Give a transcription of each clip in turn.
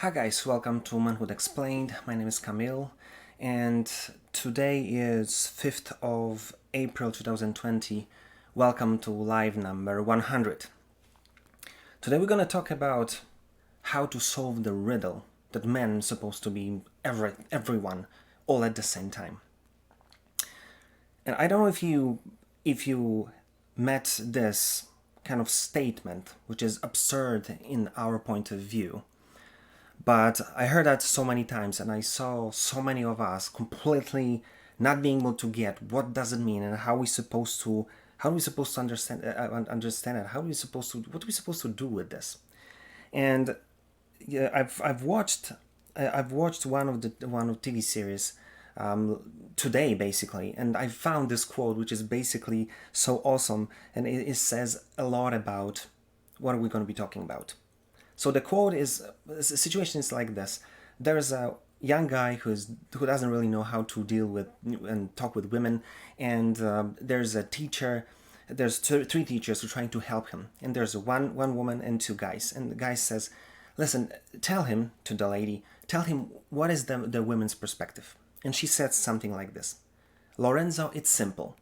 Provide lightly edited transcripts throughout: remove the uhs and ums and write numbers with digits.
Hi guys, welcome to Manhood Explained. My name is Camille and today is 5th of April 2020. Welcome to live number 100. Today we're going to talk about how to solve the riddle that men are supposed to be everyone all at the same time. And I don't know if you met this kind of statement, which is absurd in our point of view. But I heard that so many times and I saw so many of us completely not being able to get what does it mean and how are we supposed to understand it, what are we supposed to do with this. And yeah, I've watched one of TV series today basically, and I found this quote which is basically so awesome, and it says a lot about what are we going to be talking about. So the quote is, the situation is like this. There's a young guy who doesn't really know how to deal with and talk with women, and there's a teacher. There's three teachers who are trying to help him, and there's one woman and two guys. And the guy says, "Listen, tell him," to the lady, "tell him what is the women's perspective." And she said something like this: "Lorenzo, it's simple."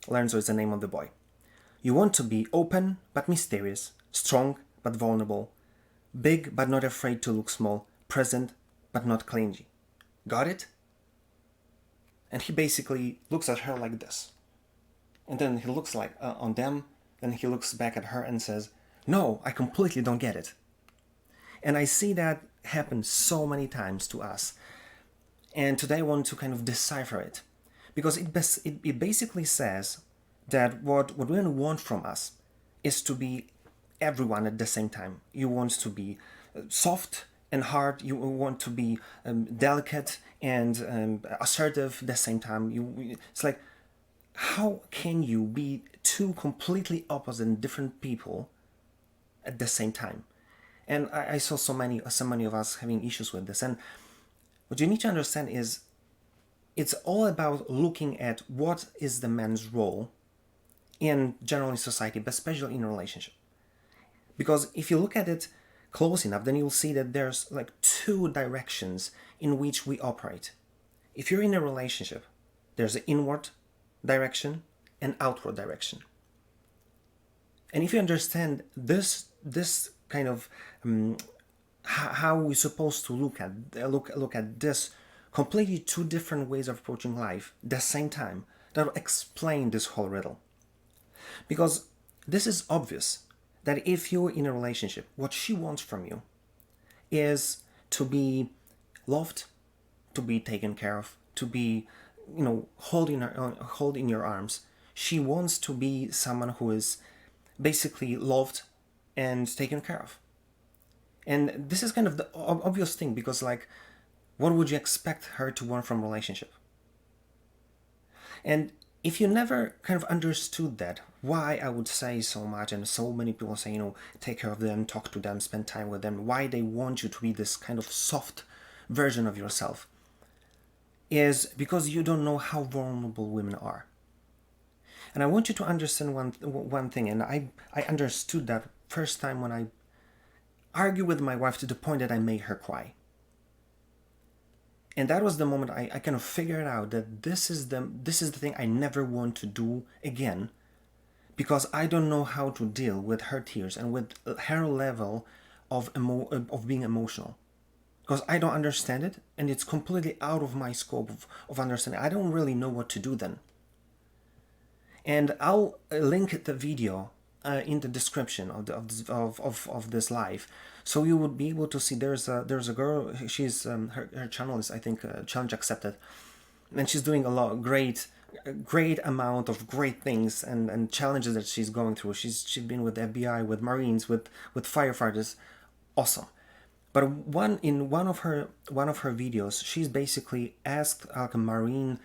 Lorenzo is the name of the boy. "You want to be open but mysterious, strong but vulnerable, big but not afraid to look small, present but not clingy. Got it?" And he basically looks at her like this. And then he looks like on them, and he looks back at her and says, "No, I completely don't get it." And I see that happen so many times to us. And today I want to kind of decipher it. Because it basically says that what women want from us is to be everyone at the same time. You want to be soft and hard. You want to be delicate and assertive at the same time. It's like, how can you be two completely opposite and different people at the same time? And I saw so many of us having issues with this. And what you need to understand is it's all about looking at what is the man's role in general society, but especially in a relationship. Because if you look at it close enough, then you'll see that there's like two directions in which we operate. If you're in a relationship, there's an inward direction and outward direction. And if you understand this kind of how we're supposed to look at this completely two different ways of approaching life at the same time, that will explain this whole riddle. Because this is obvious that if you're in a relationship, what she wants from you is to be loved, to be taken care of, to be, hold in your arms. She wants to be someone who is basically loved and taken care of. And this is kind of the obvious thing, because like, what would you expect her to want from a relationship? And if you never kind of understood that, why I would say so much, and so many people say, take care of them, talk to them, spend time with them, why they want you to be this kind of soft version of yourself, is because you don't know how vulnerable women are. And I want you to understand one thing, and I understood that first time when I argued with my wife to the point that I made her cry. And that was the moment I kind of figured out that this is the thing I never want to do again, because I don't know how to deal with her tears and with her level of being emotional, because I don't understand it, and it's completely out of my scope of understanding. I don't really know what to do then. And I'll link the video in the description of this live, so you would be able to see. There's a girl. She's her channel is, I think, challenge accepted, and she's doing a lot great amount of great things and challenges that she's going through. She's been with FBI, with Marines, with firefighters. Awesome. But one of her videos, she's basically asked like a Marine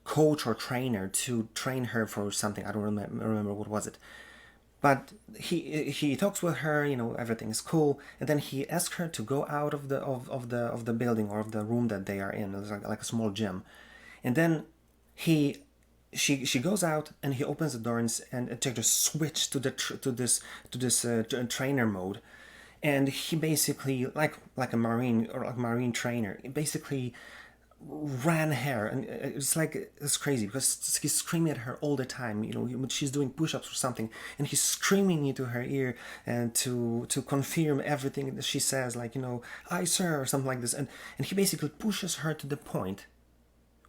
coach or trainer to train her for something. I don't remember what was it. But he talks with her, everything is cool, and then he asks her to go out of the building or of the room that they are in. It's like a small gym, and then she goes out, and he opens the door and takes a switch to this trainer mode, And he basically, like a marine or like a marine trainer, he basically ran her, and it's crazy because he's screaming at her all the time, when she's doing push-ups or something, and he's screaming into her ear and to confirm everything that she says, like, I sir, or something like this, and he basically pushes her to the point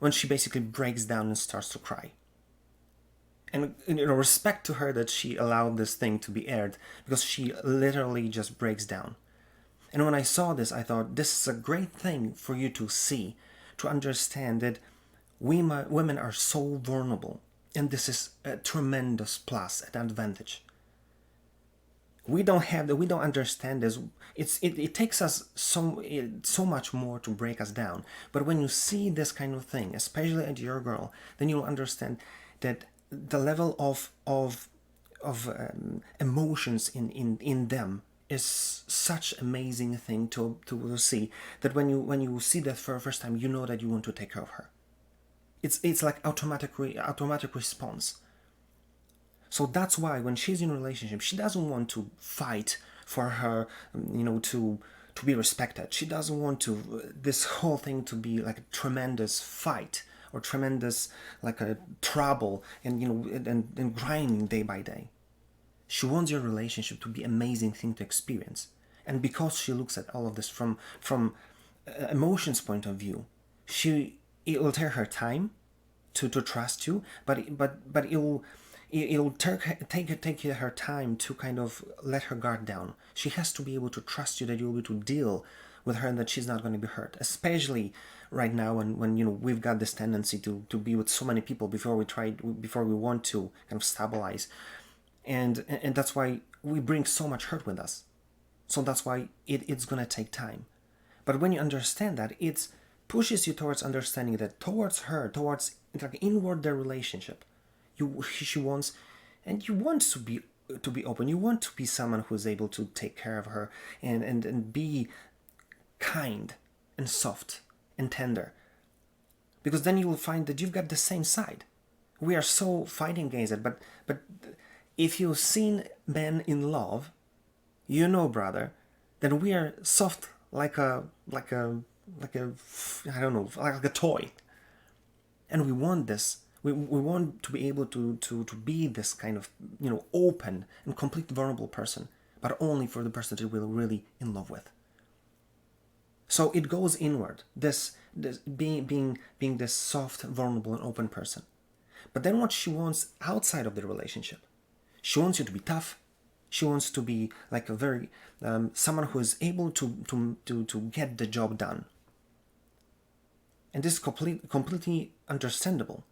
when she basically breaks down and starts to cry. And respect to her that she allowed this thing to be aired, because she literally just breaks down. And when I saw this, I thought, this is a great thing for you to see, to understand that women are so vulnerable, and this is a tremendous plus and advantage. We don't understand this. It takes us so much more to break us down. But when you see this kind of thing, especially at your girl, then you'll understand that the level of emotions in them is such amazing thing to see, that when you see that for the first time, you know that you want to take care of her. It's like automatic response. So that's why when she's in a relationship, she doesn't want to fight for her, to be respected. She doesn't want to this whole thing to be like a tremendous fight or tremendous like a trouble, and and grinding day by day. She wants your relationship to be an amazing thing to experience. And because she looks at all of this from emotions point of view, it will take her time to trust you, but it'll take her time to kind of let her guard down. She has to be able to trust you that you'll be able to deal with her and that she's not going to be hurt, especially right now when we've got this tendency to be with so many people before we want to kind of stabilize, and that's why we bring so much hurt with us. So that's why it's going to take time. But when you understand that, it pushes you towards understanding that towards her, towards like inward their relationship, she wants, and you want to be open. You want to be someone who is able to take care of her and be kind and soft and tender, because then you will find that you've got the same side. We are so fighting against it, but if you've seen men in love, brother, that we are soft like a I don't know, like a toy, and we want this. We want to be able to be this kind of open and complete vulnerable person, but only for the person that we're really in love with. So it goes inward. This being this soft, vulnerable, and open person. But then what she wants outside of the relationship, she wants you to be tough. She wants to be like a very someone who is able to get the job done. And this is completely understandable.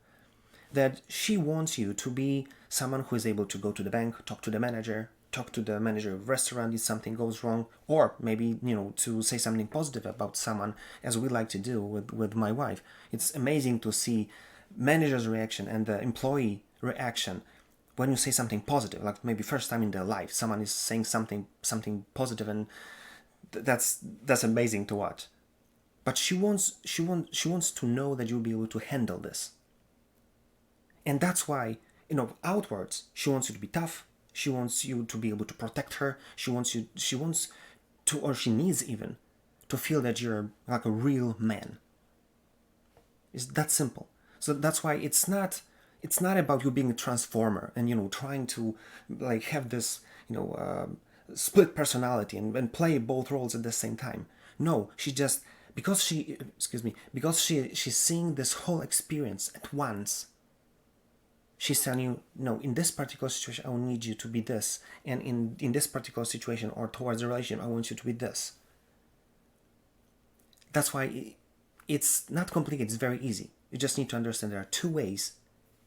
That she wants you to be someone who is able to go to the bank, talk to the manager of restaurant if something goes wrong, or maybe to say something positive about someone, as we like to do with my wife. It's amazing to see manager's reaction and the employee reaction when you say something positive, like maybe first time in their life someone is saying something positive, and that's amazing to watch. But she wants to know that you'll be able to handle this. And that's why, outwards, she wants you to be tough. She wants you to be able to protect her. She wants to, or she needs even, to feel that you're like a real man. It's that simple. So that's why it's not about you being a transformer and, trying to like have this, split personality and play both roles at the same time. No, she just, because she's seeing this whole experience at once. She's telling you, no, in this particular situation, I will need you to be this. And in this particular situation or towards the relationship, I want you to be this. That's why it's not complicated, it's very easy. You just need to understand there are two ways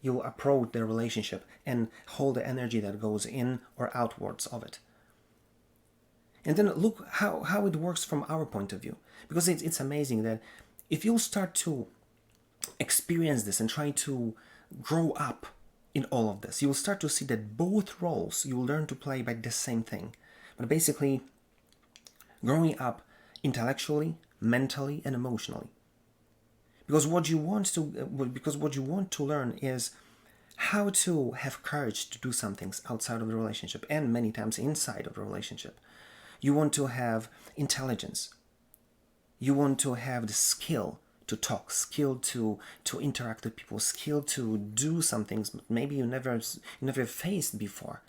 you'll approach the relationship and hold the energy that goes in or outwards of it. And then look how it works from our point of view. Because it's amazing that if you'll start to experience this and try to grow up in all of this, you will start to see that both roles you will learn to play by the same thing. But basically, growing up intellectually, mentally, and emotionally. Because what you want to learn is how to have courage to do some things outside of the relationship and many times inside of the relationship. You want to have intelligence. You want to have the skill to talk, skill to interact with people, skill to do some things maybe you never faced before.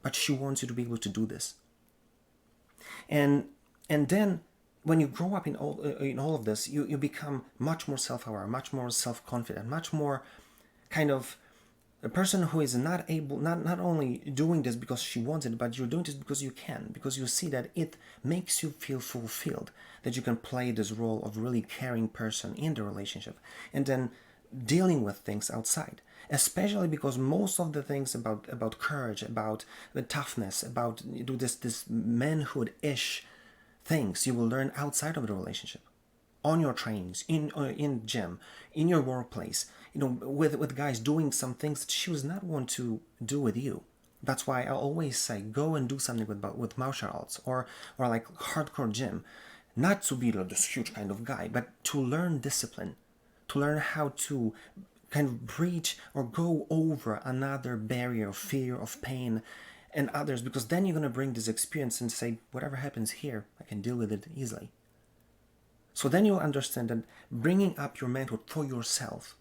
But she wants you to be able to do this. And then when you grow up in all of this, you become much more self-aware, much more self-confident, much more kind of a person who is not only doing this because she wants it, but you're doing this because you can, because you see that it makes you feel fulfilled, that you can play this role of really caring person in the relationship, and then dealing with things outside. Especially because most of the things about courage, about the toughness, about this manhood-ish things you will learn outside of the relationship, on your trainings, in gym, in your workplace, with guys doing some things that she was not want to do with you. That's why I always say go and do something with martial arts or like hardcore gym, not to be this huge kind of guy, but to learn discipline, to learn how to kind of breach or go over another barrier of fear, of pain, and others, because then you're going to bring this experience and say, whatever happens here, I can deal with it easily. So then you'll understand that bringing up your manhood for yourself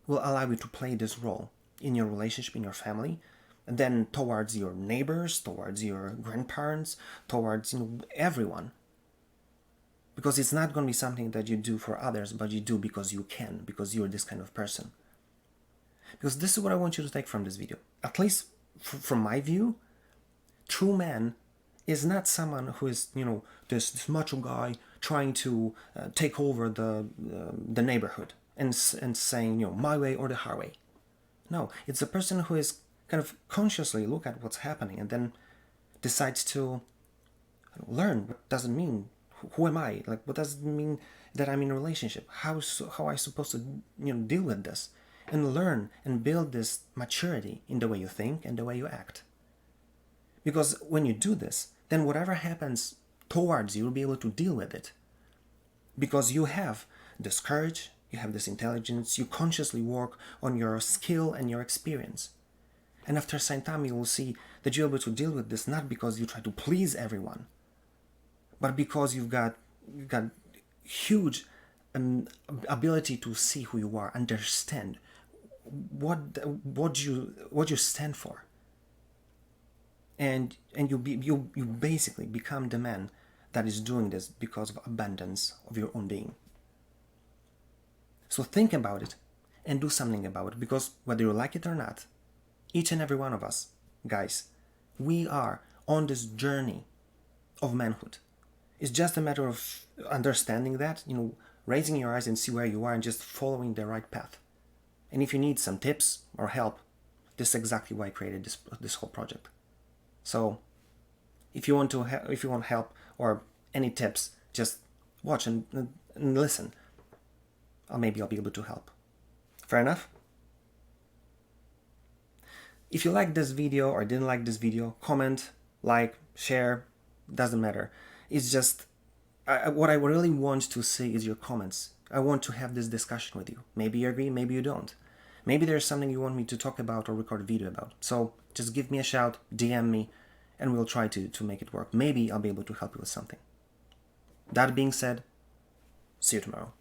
will allow you to play this role in your relationship, in your family, and then towards your neighbors, towards your grandparents, towards everyone. Because it's not going to be something that you do for others, but you do because you can, because you're this kind of person. Because this is what I want you to take from this video. At least from my view, true man is not someone who is, this macho guy trying to take over the neighborhood and saying, my way or the highway. No, it's a person who is kind of consciously look at what's happening and then decides to learn. What does it mean? Who am I? Like, what does it mean that I'm in a relationship? How am I supposed to deal with this? And learn and build this maturity in the way you think and the way you act. Because when you do this, then whatever happens towards you, you'll be able to deal with it. Because you have this courage, you have this intelligence, you consciously work on your skill and your experience. And after some time, you will see that you're able to deal with this not because you try to please everyone, but because you've got huge ability to see who you are, understand what you stand for, and you basically become the man that is doing this because of abundance of your own being. So think about it and do something about it, because whether you like it or not, each and every one of us, guys, we are on this journey of manhood. It's just a matter of understanding that, raising your eyes and see where you are and just following the right path. And if you need some tips or help, this is exactly why I created this whole project. So if you want help or any tips, just watch and listen. Maybe I'll be able to help. Fair enough? If you liked this video or didn't like this video, comment, like, share, doesn't matter. It's just, what I really want to see is your comments. I want to have this discussion with you. Maybe you agree, maybe you don't. Maybe there's something you want me to talk about or record a video about. So just give me a shout, DM me, and we'll try to make it work. Maybe I'll be able to help you with something. That being said, see you tomorrow.